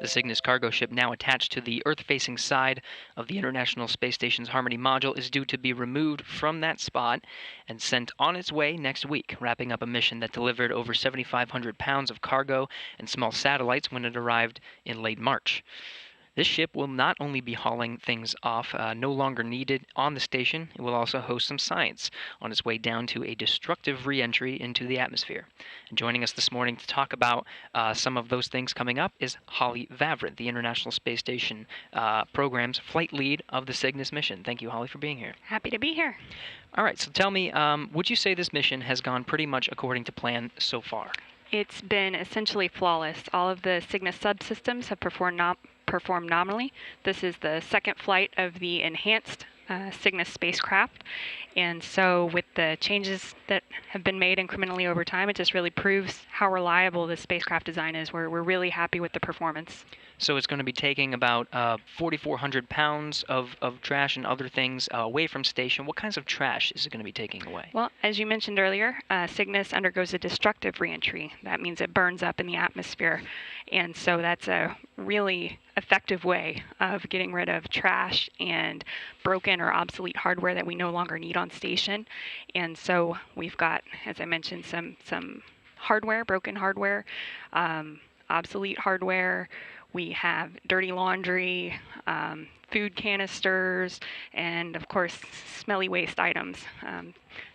The Cygnus cargo ship, now attached to the Earth-facing side of the International Space Station's Harmony module, is due to be removed from that spot and sent on its way next week, wrapping up a mission that delivered over 7,500 pounds of cargo and small satellites when it arrived in late March. This ship will not only be hauling things off no longer needed on the station, it will also host some science on its way down to a destructive re-entry into the atmosphere. And joining us this morning to talk about some of those things coming up is Holly Vavrin, the International Space Station program's flight lead of the Cygnus mission. Thank you, Holly, for being here. Happy to be here. All right, so tell me, would you say this mission has gone pretty much according to plan so far? It's been essentially flawless. All of the Cygnus subsystems have performed nominally. This is the second flight of the enhanced Cygnus spacecraft. And so with the changes that have been made incrementally over time, it just really proves how reliable the spacecraft design is. We're really happy with the performance. So it's going to be taking about 4,400 pounds of trash and other things away from station. What kinds of trash is it going to be taking away? Well, as you mentioned earlier, Cygnus undergoes a destructive reentry. That means it burns up in the atmosphere. And so that's a really effective way of getting rid of trash and broken or obsolete hardware that we no longer need on station. And so we've got, as I mentioned, some hardware, broken hardware, obsolete hardware. We have dirty laundry, food canisters, and of course, smelly waste items.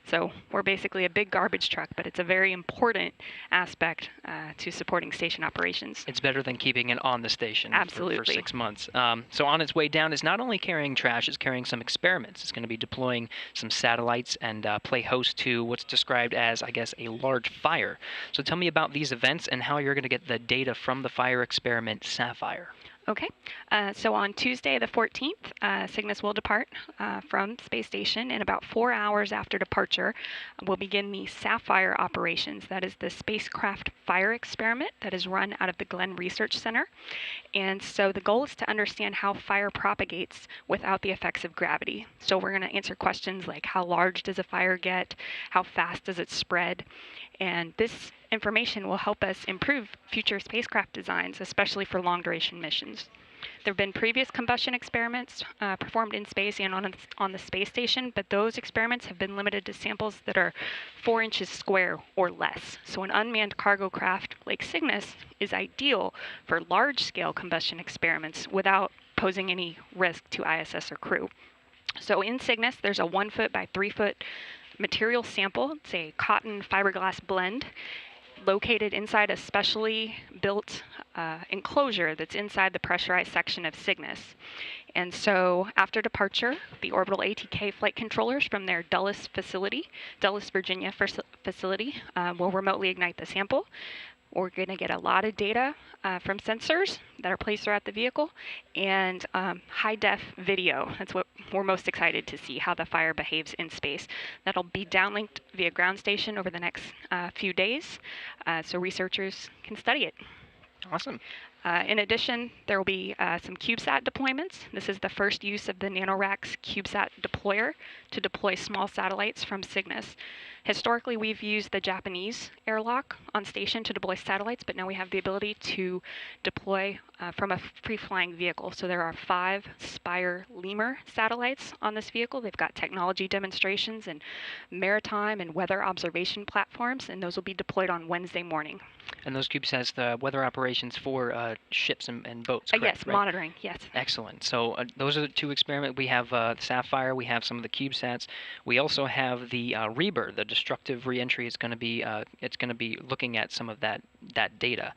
So we're basically a big garbage truck, but it's a very important aspect to supporting station operations. It's better than keeping it on the station Absolutely. for 6 months. So on its way down, it's not only carrying trash, it's carrying some experiments. It's going to be deploying some satellites and play host to what's described as, I guess, a large fire. So tell me about these events and how you're going to get the data from the fire experiment Sapphire. Okay, so on Tuesday the 14th, Cygnus will depart from space station, and about 4 hours after departure, we'll begin the Sapphire operations. That is the spacecraft fire experiment that is run out of the Glenn Research Center. And so the goal is to understand how fire propagates without the effects of gravity. So we're going to answer questions like how large does a fire get, how fast does it spread, and this information will help us improve future spacecraft designs, especially for long-duration missions. There have been previous combustion experiments performed in space and on the space station, but those experiments have been limited to samples that are 4 inches square or less. So an unmanned cargo craft like Cygnus is ideal for large-scale combustion experiments without posing any risk to ISS or crew. So in Cygnus, there's a 1 foot by 3 foot material sample. It's a cotton fiberglass blend located inside a specially built enclosure that's inside the pressurized section of Cygnus. And so after departure, the Orbital ATK flight controllers from their Dulles, Virginia facility will remotely ignite the sample. We're going to get a lot of data from sensors that are placed throughout the vehicle and high-def video. That's what we're most excited to see, how the fire behaves in space. That'll be downlinked via ground station over the next few days so researchers can study it. Awesome. In addition, there will be some CubeSat deployments. This is the first use of the NanoRacks CubeSat deployer to deploy small satellites from Cygnus. Historically, we've used the Japanese airlock on station to deploy satellites, but now we have the ability to deploy from a free-flying vehicle. So there are 5 Spire Lemur satellites on this vehicle. They've got technology demonstrations and maritime and weather observation platforms, and those will be deployed on Wednesday morning. And those CubeSats, the weather operations for ships and boats, correct? Yes, right? Monitoring, yes. Excellent. So those are the 2 experiments. We have Sapphire, we have some of the CubeSats. We also have the Reber, the destructive reentry. It's going to be looking at some of that data.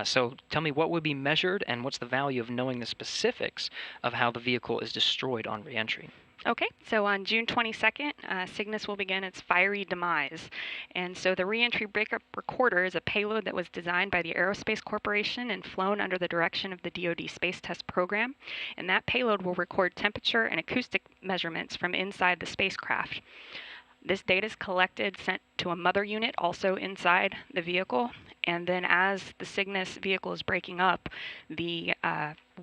So tell me, what would be measured and what's the value of knowing the specifics of how the vehicle is destroyed on reentry? Okay, so on June 22nd, Cygnus will begin its fiery demise. And so the reentry breakup recorder is a payload that was designed by the Aerospace Corporation and flown under the direction of the DoD Space Test Program. And that payload will record temperature and acoustic measurements from inside the spacecraft. This data is collected, sent to a mother unit also inside the vehicle, and then as the Cygnus vehicle is breaking up, the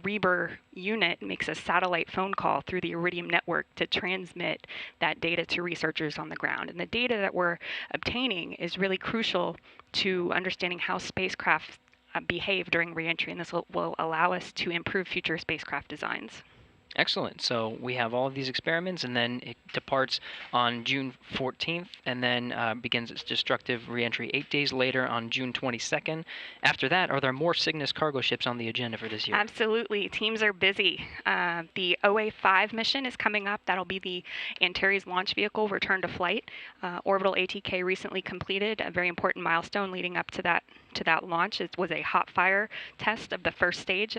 Reber unit makes a satellite phone call through the Iridium network to transmit that data to researchers on the ground. And the data that we're obtaining is really crucial to understanding how spacecraft behave during reentry, and this will allow us to improve future spacecraft designs. Excellent. So we have all of these experiments, and then it departs on June 14th, and then begins its destructive reentry 8 days later on June 22nd. After that, are there more Cygnus cargo ships on the agenda for this year? Absolutely. Teams are busy. The OA-5 mission is coming up. That'll be the Antares launch vehicle return to flight. Orbital ATK recently completed a very important milestone leading up to that launch. It was a hot fire test of the first stage.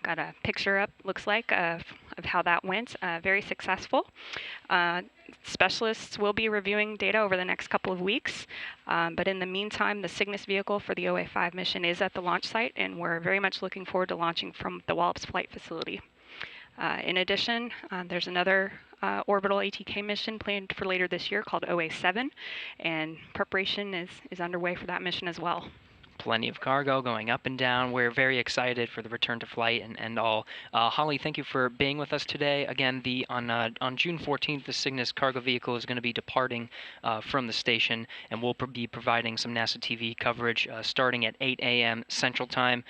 Got a picture up, looks like, of how that went. Very successful. Specialists will be reviewing data over the next couple of weeks, but in the meantime, the Cygnus vehicle for the OA-5 mission is at the launch site, and we're very much looking forward to launching from the Wallops Flight Facility. In addition, there's another orbital ATK mission planned for later this year called OA-7, and preparation is underway for that mission as well. Plenty of cargo going up and down. We're very excited for the return to flight and all. Holly, thank you for being with us today. Again, on June 14th, the Cygnus cargo vehicle is going to be departing from the station, and we'll be providing some NASA TV coverage starting at 8 a.m. Central Time,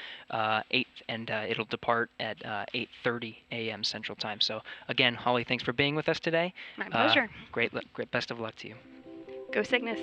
it'll depart at 8:30 a.m. Central Time. So again, Holly, thanks for being with us today. My pleasure. Great, best of luck to you. Go Cygnus.